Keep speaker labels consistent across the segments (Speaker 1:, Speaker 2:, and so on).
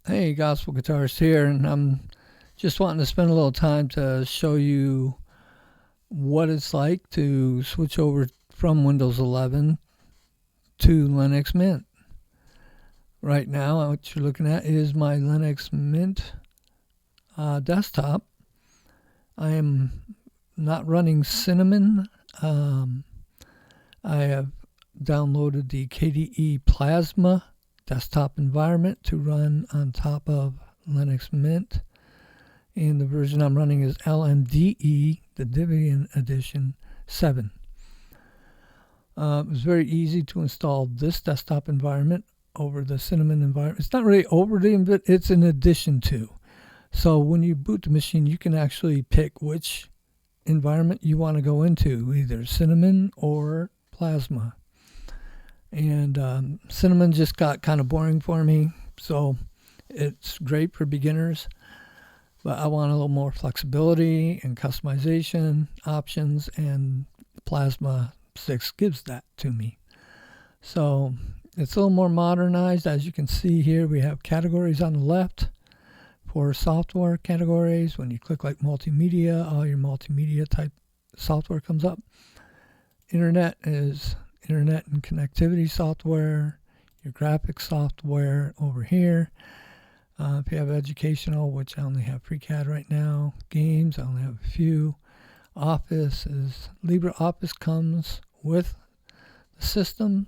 Speaker 1: Hey, Gospel Guitarist here, and I'm just wanting to spend a little time to show you what it's like to switch over from Windows 11 to Linux Mint. Right now, what you're looking at is my Linux Mint desktop. I am not running Cinnamon. I have downloaded the KDE Plasma desktop environment to run on top of Linux Mint, and the version I'm running is LMDE, the Debian Edition 7. It was very easy to install this desktop environment over the Cinnamon environment. It's not really over the, it's in addition to. So when you boot the machine, you can actually pick which environment you want to go into, either Cinnamon or Plasma. And Cinnamon just got kind of boring for me, so it's great for beginners, but I want a little more flexibility and customization options, and Plasma 6 gives that to me. So it's a little more modernized. As you can see here, we have categories on the left for software categories. When you click like multimedia, all your multimedia type software comes up. Internet is internet and connectivity software, your graphics software over here. If you have educational, which I only have FreeCAD right now, games, I only have a few. Office is LibreOffice comes with the system,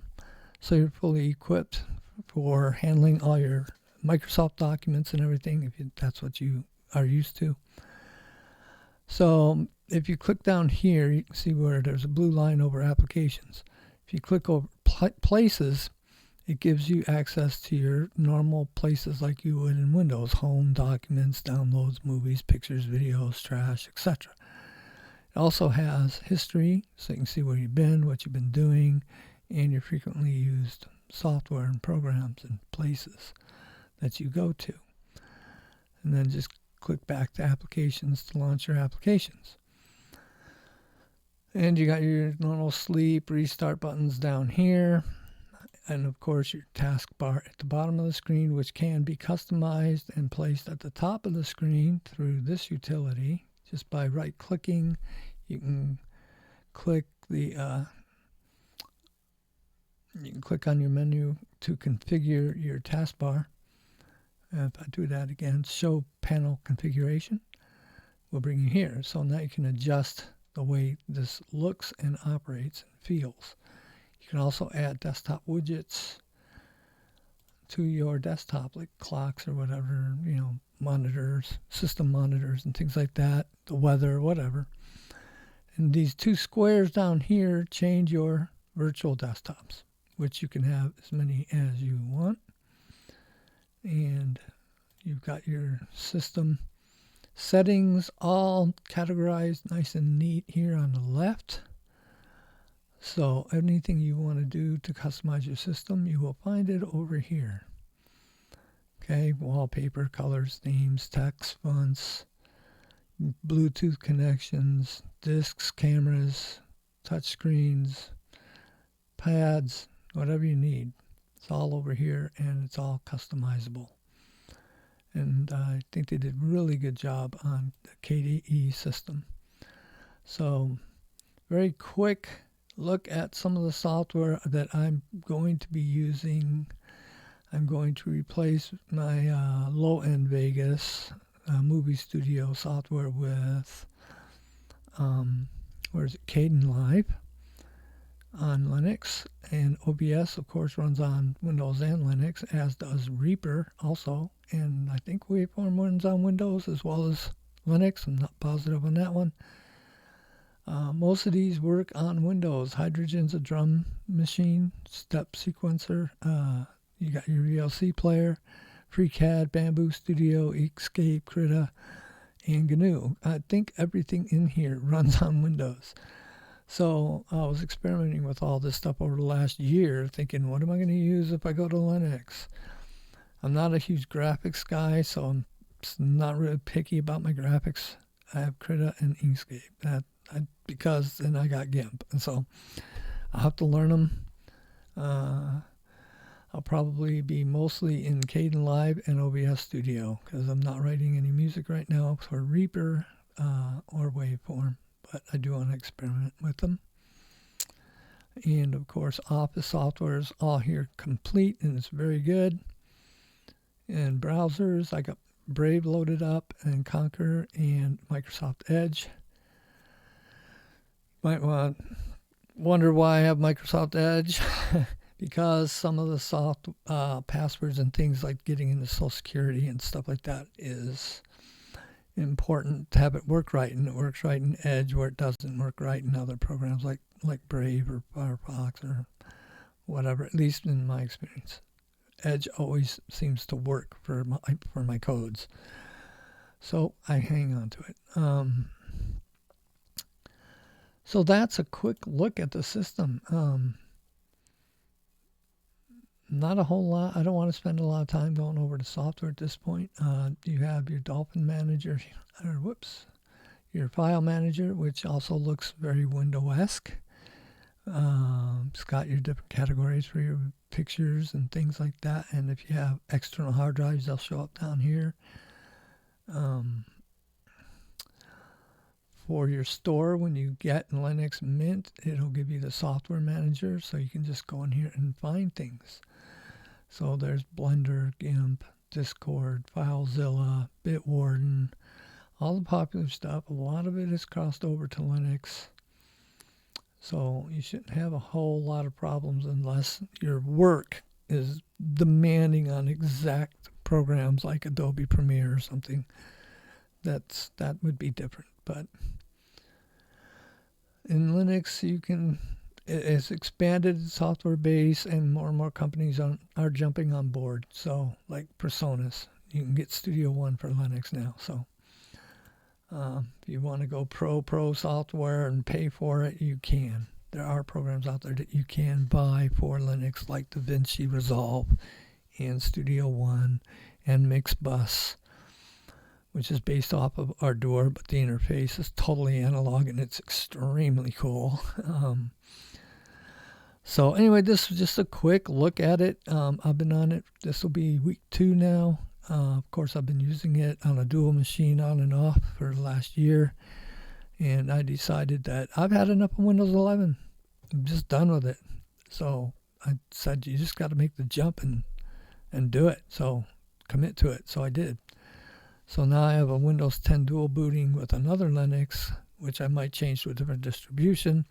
Speaker 1: so you're fully equipped for handling all your Microsoft documents and everything, if that's what you are used to. So if you click down here, you can see where there's a blue line over applications. If you click over places, it gives you access to your normal places like you would in Windows: home, documents, downloads, movies, pictures, videos, trash, etc. It also has history, so you can see where you've been, what you've been doing, and your frequently used software and programs and places that you go to. And then just click back to applications to launch your applications. And you got your normal sleep, restart buttons down here. And of course your taskbar at the bottom of the screen, which can be customized and placed at the top of the screen through this utility. Just by right clicking, you can click the you can click on your menu to configure your taskbar. And if I do that again, show panel configuration, will bring you here. So now you can adjust the way this looks and operates and feels. You can also add desktop widgets to your desktop, like clocks or whatever, monitors, system monitors and things like that, the weather, whatever. And these two squares down here change your virtual desktops, which you can have as many as you want. And you've got your system settings all categorized nice and neat here on the left. So anything you want to do to customize your system, you will find it over here. Okay, wallpaper, colors, themes, text, fonts, Bluetooth connections, discs, cameras, touch screens, pads, whatever you need. It's all over here, and it's all customizable. And I think they did a really good job on the KDE system. So very quick look at some of the software that I'm going to be using. I'm going to replace my low-end Vegas movie studio software with Kden Live on Linux, and OBS of course runs on Windows and Linux, as does Reaper also, and I think Waveform runs on Windows as well as Linux. I'm not positive on that one. Most of these work on Windows. Hydrogen's a drum machine, step sequencer. You got your VLC player, FreeCAD, Bamboo Studio, Inkscape, Krita, and GNU. I think everything in here runs on Windows. So I was experimenting with all this stuff over the last year, thinking, what am I going to use if I go to Linux? I'm not a huge graphics guy, so I'm not really picky about my graphics. I have Krita and Inkscape, because then I got GIMP, and so I'll have to learn them. I I'll probably be mostly in Kden Live and OBS Studio because I'm not writing any music right now for Reaper or Waveform, but I do want to experiment with them. And of course, Office software is all here complete and it's very good. And browsers, I got Brave loaded up and Conquer and Microsoft Edge. Might wonder why I have Microsoft Edge. Because some of the soft passwords and things like getting into Social Security and stuff like that is important to have it work right, and it works right in Edge where it doesn't work right in other programs like Brave or Firefox or whatever. At least in my experience, Edge always seems to work for my codes, so I hang on to it. So that's a quick look at the system. Not a whole lot. I don't want to spend a lot of time going over the software at this point. You have your Dolphin Manager, your File Manager, which also looks very Windows-esque. It's got your different categories for your pictures and things like that. And if you have external hard drives, they'll show up down here. For your store, when you get Linux Mint, it'll give you the software manager, so you can just go in here and find things. So there's Blender, GIMP, Discord, FileZilla, Bitwarden, all the popular stuff. A lot of it is crossed over to Linux. So you shouldn't have a whole lot of problems unless your work is demanding on exact programs like Adobe Premiere or something. That would be different. But in Linux, it's expanded its software base, and more companies are jumping on board. So, like Personas, you can get Studio One for Linux now. So, if you want to go pro software and pay for it, you can. There are programs out there that you can buy for Linux, like DaVinci Resolve and Studio One and Mixbus, which is based off of Ardour, but the interface is totally analog and it's extremely cool. So anyway, this was just a quick look at it. I've been on it. This will be week 2 now. Of course, I've been using it on a dual machine on and off for the last year. And I decided that I've had enough of Windows 11. I'm just done with it. So I said, you just got to make the jump and do it. So commit to it. So I did. So now I have a Windows 10 dual booting with another Linux, which I might change to a different distribution.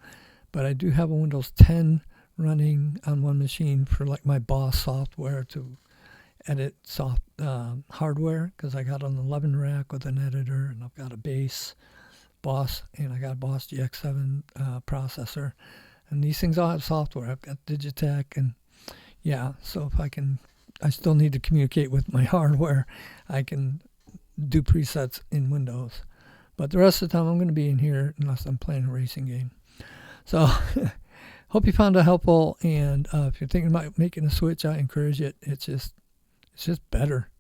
Speaker 1: But I do have a Windows 10 running on one machine for like my Boss software to edit hardware, because I got an 11 rack with an editor, and I've got a base Boss, and I got a Boss GX7 processor, and these things all have software. I've got Digitech, and yeah, so if I still need to communicate with my hardware, I can do presets in Windows, but the rest of the time I'm going to be in here unless I'm playing a racing game. So hope you found it helpful, and if you're thinking about making a switch, I encourage it. It's just better.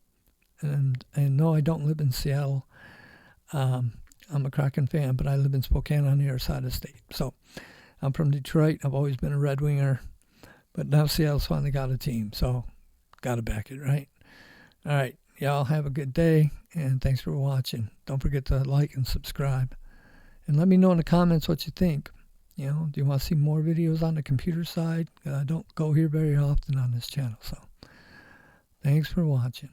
Speaker 1: And no, I don't live in Seattle. I'm a Kraken fan, but I live in Spokane on the other side of the state. So I'm from Detroit. I've always been a Red Winger, but now Seattle's finally got a team, so got to back it, right? All right, y'all have a good day, and thanks for watching. Don't forget to like and subscribe, and let me know in the comments what you think. You know, do you want to see more videos on the computer side? I don't go here very often on this channel, so thanks for watching.